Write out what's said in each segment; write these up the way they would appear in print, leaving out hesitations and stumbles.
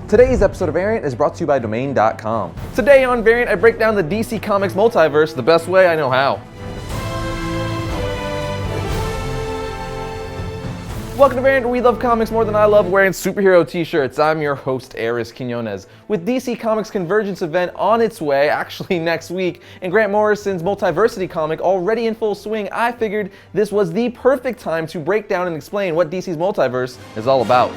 Today's episode of Variant is brought to you by Domain.com. Today on Variant, I break down the DC Comics Multiverse the best way I know how. Welcome to Variant, where we love comics more than I love wearing superhero t-shirts. I'm your host, Arris Quinones. With DC Comics Convergence event on its way, actually next week, and Grant Morrison's Multiversity comic already in full swing, I figured this was the perfect time to break down and explain what DC's Multiverse is all about.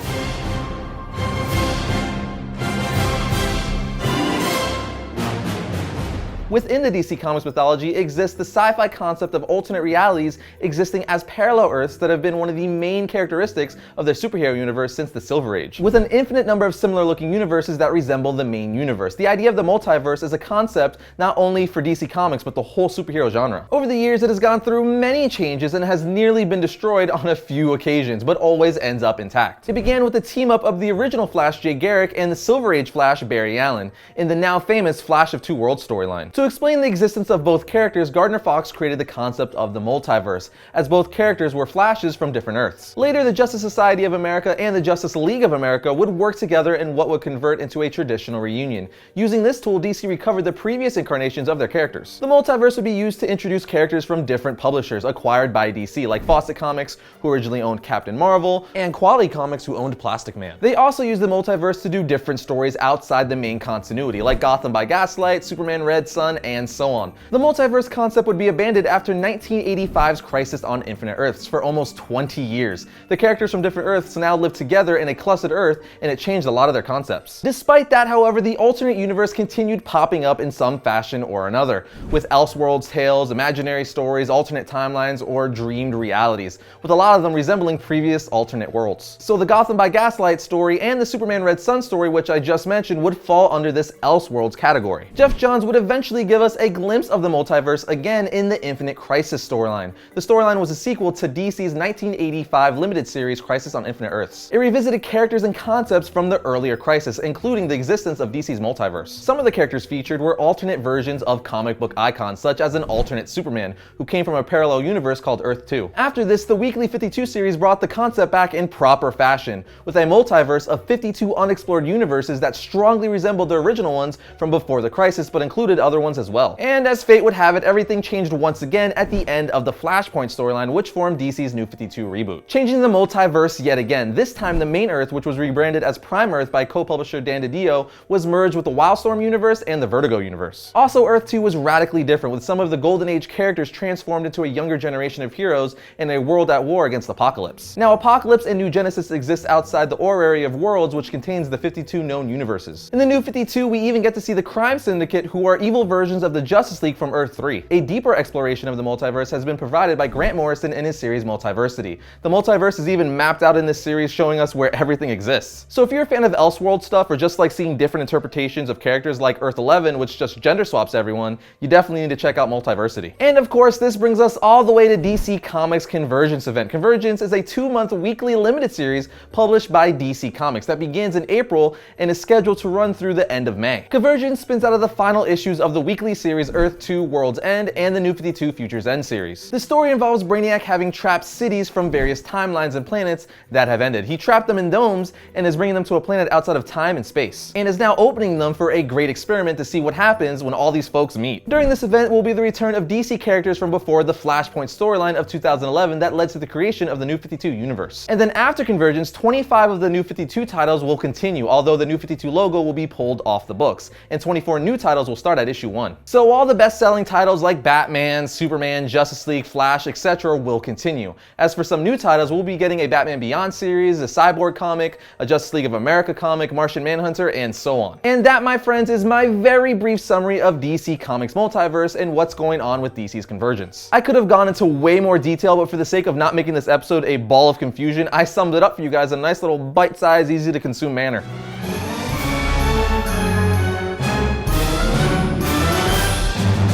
Within the DC Comics mythology exists the sci-fi concept of alternate realities existing as parallel Earths that have been one of the main characteristics of their superhero universe since the Silver Age, with an infinite number of similar-looking universes that resemble the main universe. The idea of the multiverse is a concept not only for DC Comics, but the whole superhero genre. Over the years, it has gone through many changes and has nearly been destroyed on a few occasions, but always ends up intact. It began with the team-up of the original Flash Jay Garrick and the Silver Age Flash Barry Allen in the now famous Flash of Two Worlds storyline. To explain the existence of both characters, Gardner Fox created the concept of the multiverse, as both characters were Flashes from different Earths. Later, the Justice Society of America and the Justice League of America would work together in what would convert into a traditional reunion. Using this tool, DC recovered the previous incarnations of their characters. The multiverse would be used to introduce characters from different publishers acquired by DC, like Fawcett Comics, who originally owned Captain Marvel, and Quality Comics, who owned Plastic Man. They also used the multiverse to do different stories outside the main continuity, like Gotham by Gaslight, Superman Red Son, and so on. The multiverse concept would be abandoned after 1985's Crisis on Infinite Earths for almost 20 years. The characters from different Earths now live together in a clustered Earth, and it changed a lot of their concepts. Despite that, however, the alternate universe continued popping up in some fashion or another, with Elseworlds tales, imaginary stories, alternate timelines, or dreamed realities, with a lot of them resembling previous alternate worlds. So the Gotham by Gaslight story and the Superman Red Son story, which I just mentioned, would fall under this Elseworlds category. Geoff Johns would eventually give us a glimpse of the multiverse again in the Infinite Crisis storyline. The storyline was a sequel to DC's 1985 limited series Crisis on Infinite Earths. It revisited characters and concepts from the earlier Crisis, including the existence of DC's multiverse. Some of the characters featured were alternate versions of comic book icons, such as an alternate Superman, who came from a parallel universe called Earth 2. After this, the Weekly 52 series brought the concept back in proper fashion, with a multiverse of 52 unexplored universes that strongly resembled the original ones from before the Crisis, but included other ones as well. And as fate would have it, everything changed once again at the end of the Flashpoint storyline, which formed DC's New 52 reboot. Changing the multiverse yet again. This time, the main Earth, which was rebranded as Prime Earth by co-publisher Dan DiDio, was merged with the Wildstorm universe and the Vertigo universe. Also, Earth 2 was radically different, with some of the Golden Age characters transformed into a younger generation of heroes in a world at war against Apocalypse. Now, Apocalypse and New Genesis exist outside the orrery of worlds, which contains the 52 known universes. In the New 52, we even get to see the Crime Syndicate, who are evil versions of the Justice League from Earth 3. A deeper exploration of the multiverse has been provided by Grant Morrison in his series Multiversity. The multiverse is even mapped out in this series, showing us where everything exists. So if you're a fan of Elseworld stuff, or just like seeing different interpretations of characters like Earth 11, which just gender swaps everyone, you definitely need to check out Multiversity. And of course, this brings us all the way to DC Comics Convergence event. Convergence is a 2-month weekly limited series published by DC Comics that begins in April and is scheduled to run through the end of May. Convergence spins out of the final issues of the weekly series Earth 2 World's End and the New 52 Future's End series. The story involves Brainiac having trapped cities from various timelines and planets that have ended. He trapped them in domes and is bringing them to a planet outside of time and space, and is now opening them for a great experiment to see what happens when all these folks meet. During this event will be the return of DC characters from before the Flashpoint storyline of 2011 that led to the creation of the New 52 universe. And then after Convergence, 25 of the New 52 titles will continue, although the New 52 logo will be pulled off the books, and 24 new titles will start at issue 1. So all the best-selling titles like Batman, Superman, Justice League, Flash, etc. will continue. As for some new titles, we'll be getting a Batman Beyond series, a Cyborg comic, a Justice League of America comic, Martian Manhunter, and so on. And that, my friends, is my very brief summary of DC Comics Multiverse and what's going on with DC's Convergence. I could have gone into way more detail, but for the sake of not making this episode a ball of confusion, I summed it up for you guys in a nice little bite-sized, easy-to-consume manner.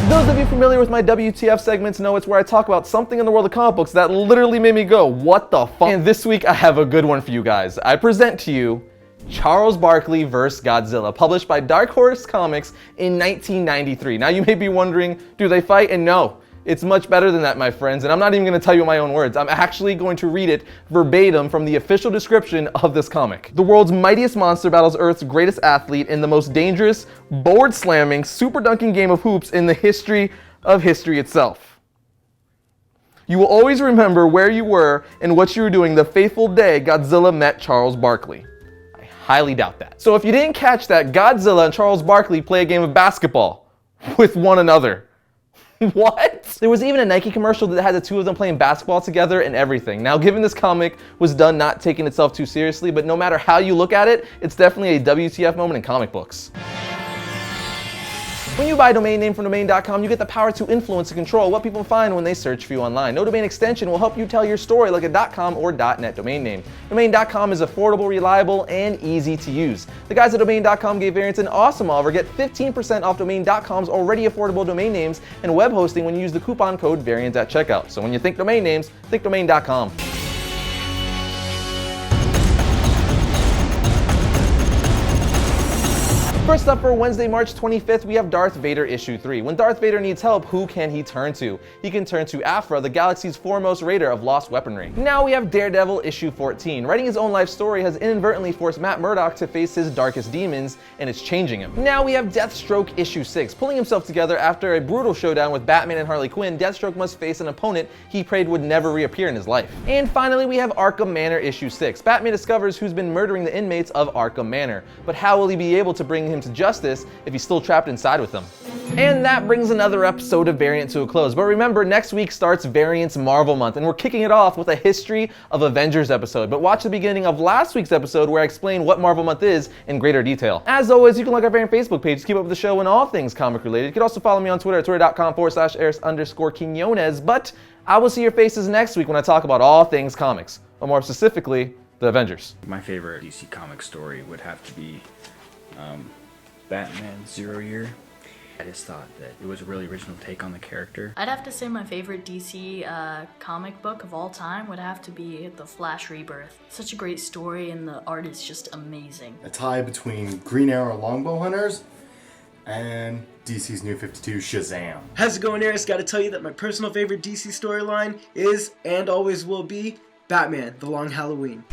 Those of you familiar with my WTF segments know it's where I talk about something in the world of comic books that literally made me go, what the fuck? And this week I have a good one for you guys. I present to you Charles Barkley vs. Godzilla, published by Dark Horse Comics in 1993. Now you may be wondering, do they fight? And no, It's much better than that, my friends, and I'm not even going to tell you my own words. I'm actually going to read it verbatim from the official description of this comic. The world's mightiest monster battles Earth's greatest athlete in the most dangerous, board-slamming, super-dunking game of hoops in the history of history itself. You will always remember where you were and what you were doing the fateful day Godzilla met Charles Barkley. I highly doubt that. So if you didn't catch that, Godzilla and Charles Barkley play a game of basketball with one another. What? There was even a Nike commercial that had the two of them playing basketball together and everything. Now, given this comic was done not taking itself too seriously, but no matter how you look at it, it's definitely a WTF moment in comic books. When you buy a domain name from domain.com, you get the power to influence and control what people find when they search for you online. No domain extension will help you tell your story like a .com or .net domain name. Domain.com is affordable, reliable, and easy to use. The guys at domain.com gave Variants an awesome offer. Get 15% off domain.com's already affordable domain names and web hosting when you use the coupon code VARIANT at checkout. So when you think domain names, think domain.com. First up for Wednesday, March 25th, we have Darth Vader Issue 3. When Darth Vader needs help, who can he turn to? He can turn to Aphra, the galaxy's foremost raider of lost weaponry. Now we have Daredevil Issue 14. Writing his own life story has inadvertently forced Matt Murdock to face his darkest demons, and it's changing him. Now we have Deathstroke Issue 6. Pulling himself together after a brutal showdown with Batman and Harley Quinn, Deathstroke must face an opponent he prayed would never reappear in his life. And finally, we have Arkham Manor Issue 6. Batman discovers who's been murdering the inmates of Arkham Manor, but how will he be able to bring him to justice if he's still trapped inside with them? And that brings another episode of Variant to a close. But remember, next week starts Variant's Marvel Month, and we're kicking it off with a History of Avengers episode. But watch the beginning of last week's episode where I explain what Marvel Month is in greater detail. As always, you can like our Variant Facebook page to keep up with the show and all things comic related. You can also follow me on Twitter at twitter.com/Arris_Quiñones. But I will see your faces next week when I talk about all things comics, or more specifically, the Avengers. My favorite DC Comics story would have to be Batman Zero Year. I just thought that it was a really original take on the character. I'd have to say my favorite DC comic book of all time would have to be The Flash Rebirth. Such a great story and the art is just amazing. A tie between Green Arrow Longbow Hunters and DC's New 52 Shazam. How's it going, Arris? Gotta tell you that my personal favorite DC storyline is, and always will be, Batman, The Long Halloween.